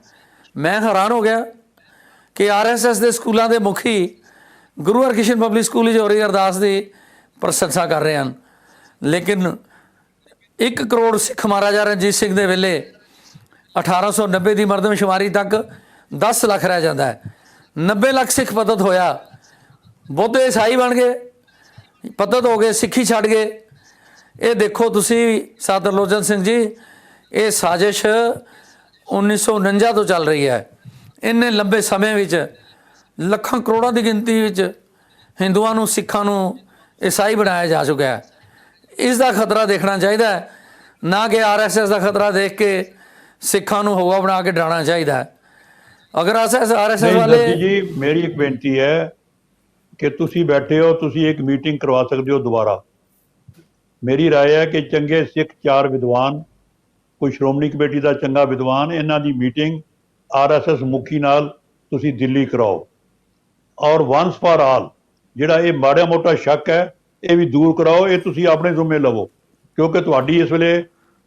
ਮੈਂ ਹੈਰਾਨ ਹੋ ਗਿਆ ਕਿ RSS ਦੇ ਸਕੂਲਾਂ ਦੇ ਮੁਖੀ ਗੁਰੂ ਹਰਕ੍ਰਿਸ਼ਨ ਪਬਲਿਕ ਸਕੂਲ ਵਿੱਚ ਹੋ ਰਹੀ ਅਰਦਾਸ ਦੀ ਪ੍ਰਸ਼ੰਸਾ ਕਰ ਰਹੇ ਹਨ। ਲੇਕਿਨ 1 ਕਰੋੜ ਸਿੱਖ ਮਹਾਰਾਜਾ ਰਣਜੀਤ ਸਿੰਘ ਦੇ ਵੇਲੇ 1890 ਦੀ ਮਰਦਮਸ਼ੁਮਾਰੀ ਤੱਕ 10 ਲੱਖ ਰਹਿ ਜਾਂਦਾ ਹੈ। 90 ਲੱਖ ਸਿੱਖ ਪਤਤ ਹੋਇਆ, ਬੁੱਧ ਈਸਾਈ ਬਣ ਗਏ, ਪਤਤ ਹੋ ਗਏ, ਸਿੱਖੀ ਛੱਡ ਗਏ। ਇਹ ਦੇਖੋ ਤੁਸੀਂ ਸਾਧ ਤਰਲੋਚਨ ਸਿੰਘ ਜੀ, ਇਹ ਸਾਜ਼ਿਸ਼ 1949 ਤੋਂ ਚੱਲ ਰਹੀ ਹੈ। ਇੰਨੇ ਲੰਬੇ ਸਮੇਂ ਵਿੱਚ ਲੱਖਾਂ ਕਰੋੜਾਂ ਦੀ ਗਿਣਤੀ ਵਿੱਚ ਹਿੰਦੂਆਂ ਨੂੰ, ਸਿੱਖਾਂ ਨੂੰ ਈਸਾਈ ਬਣਾਇਆ ਜਾ ਚੁੱਕਾ ਹੈ। ਇਸ ਦਾ ਖਤਰਾ ਦੇਖਣਾ ਚਾਹੀਦਾ ਹੈ, ਨਾ ਕਿ RSS ਦਾ ਖਤਰਾ ਦੇਖ ਕੇ ਸਿੱਖਾਂ ਨੂੰ ਹਵਾ ਬਣਾ ਕੇ ਡਰਾਉਣਾ ਚਾਹੀਦਾ ਹੈ। ਅਗਰ RSS ਵਾਲੇ ਜੀ, ਮੇਰੀ ਇੱਕ ਬੇਨਤੀ ਹੈ ਕਿ ਤੁਸੀਂ ਬੈਠੇ ਹੋ, ਤੁਸੀਂ ਇੱਕ ਮੀਟਿੰਗ ਕਰਵਾ ਸਕਦੇ ਹੋ ਦੁਬਾਰਾ। ਮੇਰੀ ਰਾਏ ਹੈ ਕਿ ਚੰਗੇ ਸਿੱਖ 4 ਵਿਦਵਾਨ, ਕੋਈ ਸ਼੍ਰੋਮਣੀ ਕਮੇਟੀ ਦਾ ਚੰਗਾ ਵਿਦਵਾਨ, ਇਹਨਾਂ ਦੀ ਮੀਟਿੰਗ RSS ਮੁਖੀ ਨਾਲ ਤੁਸੀਂ ਦਿੱਲੀ ਕਰਾਓ, ਔਰ ਵਨਸ ਫਾਰ ਆਲ ਜਿਹੜਾ ਇਹ ਮਾੜਾ ਮੋਟਾ ਸ਼ੱਕ ਹੈ ਇਹ ਵੀ ਦੂਰ ਕਰਾਓ। ਇਹ ਤੁਸੀਂ ਆਪਣੇ ਜ਼ਿੰਮੇ ਲਵੋ, ਕਿਉਂਕਿ ਤੁਹਾਡੀ ਇਸ ਵੇਲੇ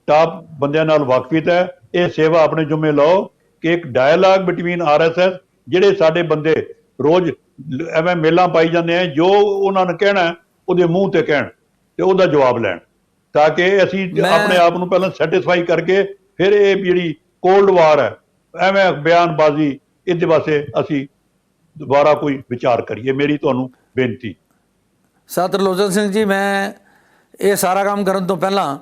ਟਾਪ ਬੰਦਿਆਂ ਨਾਲ ਵਾਕਫੀਅਤ ਹੈ। ਇਹ ਸੇਵਾ ਆਪਣੇ ਜ਼ਿੰਮੇ ਲਓ ਕਿ ਇੱਕ ਡਾਇਲਾਗ ਬਿਟਵੀਨ RSS, ਜਿਹੜੇ ਸਾਡੇ ਬੰਦੇ ਰੋਜ਼ ਐਵੇਂ ਮੇਲਾਂ ਪਾਈ ਜਾਂਦੇ ਆ, ਜੋ ਉਹਨਾਂ ਨੇ ਕਹਿਣਾ ਉਹਦੇ ਮੂੰਹ ਤੇ ਕਹਿਣ ਤੇ ਉਹਦਾ ਜਵਾਬ ਲੈਣ, ਤਾਂ ਕਿ ਅਸੀਂ ਆਪਣੇ ਆਪ ਨੂੰ ਪਹਿਲਾਂ ਸੈਟੀਸਫਾਈ ਕਰਕੇ ਫਿਰ ਇਹ ਜਿਹੜੀ ਕੋਲਡ ਵਾਰ ਹੈ, ਐਵੇਂ ਬਿਆਨਬਾਜ਼ੀ, ਇਹਦੇ ਵਾਸਤੇ ਅਸੀਂ ਦੁਬਾਰਾ ਕੋਈ ਵਿਚਾਰ ਕਰੀਏ। ਮੇਰੀ ਤੁਹਾਨੂੰ ਬੇਨਤੀ। ਸਾਧ ਤਰਲੋਚਨ ਸਿੰਘ ਜੀ, ਮੈਂ ਇਹ ਸਾਰਾ ਕੰਮ ਕਰਨ ਤੋਂ ਪਹਿਲਾਂ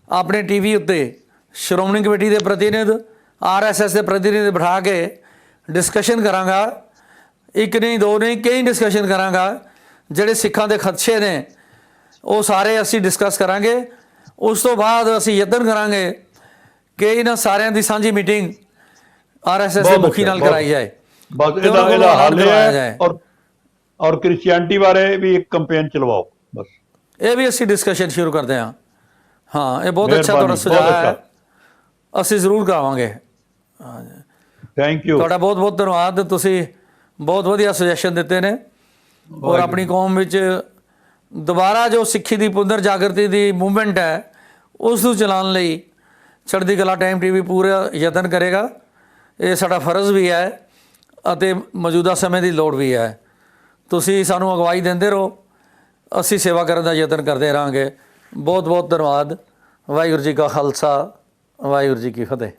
ਆਪਣੇ TV ਉੱਤੇ ਸ਼੍ਰੋਮਣੀ ਕਮੇਟੀ ਦੇ ਪ੍ਰਤੀਨਿਧ, RSS ਦੇ ਪ੍ਰਤੀਨਿਧ ਬਿਠਾ ਕੇ ਡਿਸਕਸ਼ਨ ਕਰਾਂਗਾ। ਇੱਕ ਨਹੀਂ, ਦੋ ਨਹੀਂ, ਕਈ ਡਿਸਕਸ਼ਨ ਕਰਾਂਗਾ। ਜਿਹੜੇ ਸਿੱਖਾਂ ਦੇ ਖਦਸ਼ੇ ਨੇ ਉਹ ਸਾਰੇ ਅਸੀਂ ਡਿਸਕਸ ਕਰਾਂਗੇ। ਉਸ ਤੋਂ ਬਾਅਦ ਅਸੀਂ ਯਤਨ ਕਰਾਂਗੇ ਕਿ ਇਹਨਾਂ ਸਾਰਿਆਂ ਦੀ ਸਾਂਝੀ ਮੀਟਿੰਗ RSS ਦੇ ਮੁਖੀ ਨਾਲ ਕਰਾਈ ਜਾਏ। ਬਸ ਇਹਦਾ ਹੱਲ ਹੈ। ਔਰ ਕ੍ਰਿਸਚੀਅਨਟੀ ਬਾਰੇ ਵੀ ਇੱਕ ਕੰਪੇਨ ਚਲਵਾਓ। ਬਸ ਇਹ ਵੀ ਅਸੀਂ ਡਿਸਕਸ਼ਨ ਸ਼ੁਰੂ ਕਰਦੇ ਹਾਂ। ਹਾਂ, ਇਹ ਬਹੁਤ ਅੱਛਾ ਤੁਹਾਡਾ ਸੁਝਾਅ ਹੈ, ਅਸੀਂ ਜ਼ਰੂਰ ਕਰਾਵਾਂਗੇ। ਥੈਂਕ ਯੂ, ਤੁਹਾਡਾ ਬਹੁਤ ਬਹੁਤ ਧੰਨਵਾਦ। ਤੁਸੀਂ ਬਹੁਤ ਵਧੀਆ ਸੁਜੈਸ਼ਨ ਦਿੱਤੇ ਨੇ, ਔਰ ਆਪਣੀ ਕੌਮ ਵਿੱਚ ਦੁਬਾਰਾ ਜੋ ਸਿੱਖੀ ਦੀ ਪੁਨਰ ਜਾਗਰਤੀ ਦੀ ਮੂਵਮੈਂਟ ਹੈ ਉਸ ਨੂੰ ਚਲਾਉਣ ਲਈ ਚੜ੍ਹਦੀ ਕਲਾ ਟਾਈਮ TV ਪੂਰਾ ਯਤਨ ਕਰੇਗਾ। ਇਹ ਸਾਡਾ ਫਰਜ਼ ਵੀ ਹੈ ਅਤੇ ਮੌਜੂਦਾ ਸਮੇਂ ਦੀ ਲੋੜ ਵੀ ਹੈ। ਤੁਸੀਂ ਸਾਨੂੰ ਅਗਵਾਈ ਦਿੰਦੇ ਰਹੋ, ਅਸੀਂ ਸੇਵਾ ਕਰਨ ਦਾ ਯਤਨ ਕਰਦੇ ਰਹਾਂਗੇ। ਬਹੁਤ ਬਹੁਤ ਧੰਨਵਾਦ। ਵਾਹਿਗੁਰੂ ਜੀ ਕਾ ਖਾਲਸਾ, ਵਾਹਿਗੁਰੂ ਜੀ ਕੀ ਫਤਿਹ।